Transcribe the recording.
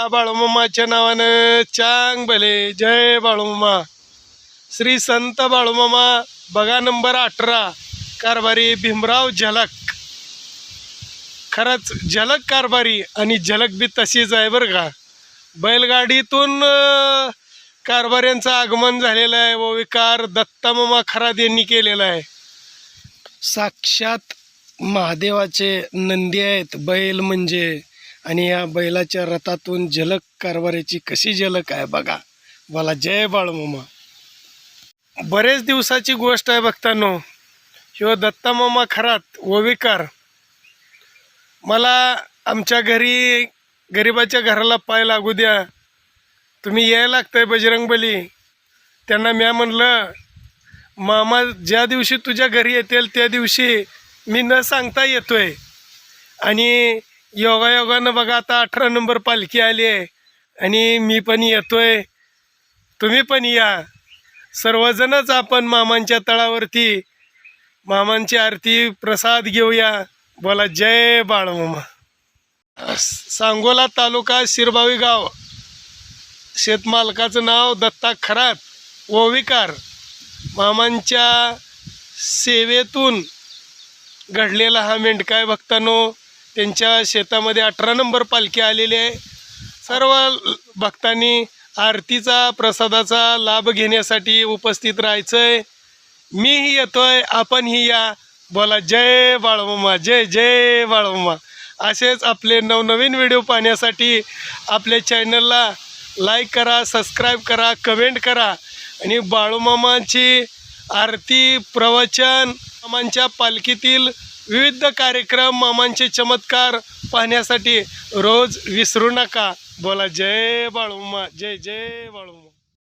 बाळूमामाच्या नावानं चांग भले. जय बाळूमामा. श्री संत बाळूमामा बघा नंबर 18 कारभारी भीमराव झलक. खरंच झलक कारभारी आणि झलक बी तशीच आहे बरं का. बैलगाडीतून कारभाऱ्यांचं आगमन झालेलं आहे व विकार दत्तामामा खरात यांनी केलेला आहे. साक्षात महादेवाचे नंदी आहेत बैल म्हणजे. आणि या बैलाच्या रथातून झलक कारभाऱ्याची कशी झलक आहे बघा. बोला जय बाळूमामा. बरेच दिवसाची गोष्ट आहे भक्तांनो. ह्यो दत्तामामा खरात ओविकार मला आमच्या घरी गरिबाच्या घराला पाय लागू द्या, तुम्ही यायला लागतंय बजरंगबली. त्यांना म्या म्हणलं मामा ज्या दिवशी तुझ्या घरी येतील त्या दिवशी मी न सांगता येतोय. आणि योगायोगानं बघा आता 18 नंबर पालखी आली आहे आणि मी पण येतोय, तुम्ही पण या. सर्वजणच आपण मामांच्या तळावरती मामांची आरती प्रसाद घेऊया. बोला जय बाळूमामा. सांगोला तालुका शिरबावी गाव. शेतमालकाचं नाव दत्ता खरात ओविकार. मामांच्या सेवेतून घडलेला हा मेंढका आहे भक्तांनो. त्यांच्या शेतामध्ये 18 नंबर पालखी आलेली आहे. सर्व भक्तांनी आरतीचा प्रसादाचा लाभ घेण्यासाठी उपस्थित राहायचं आहे. मीही येतोय, आपणही या. बोला जय बाळूमामा. जय जय बाळूमामा. असेच आपले नवनवीन व्हिडिओ पाहण्यासाठी आपल्या चॅनलला लाईक करा, सबस्क्राईब करा, कमेंट करा. आणि बाळूमामाची आरती प्रवचन, मामांच्या पालखीतील विविध कार्यक्रम, मामांचे चमत्कार पाहण्यासाठी रोज विसरू नका. बोला जय बाळूमामा. जय जय बाळूमामा.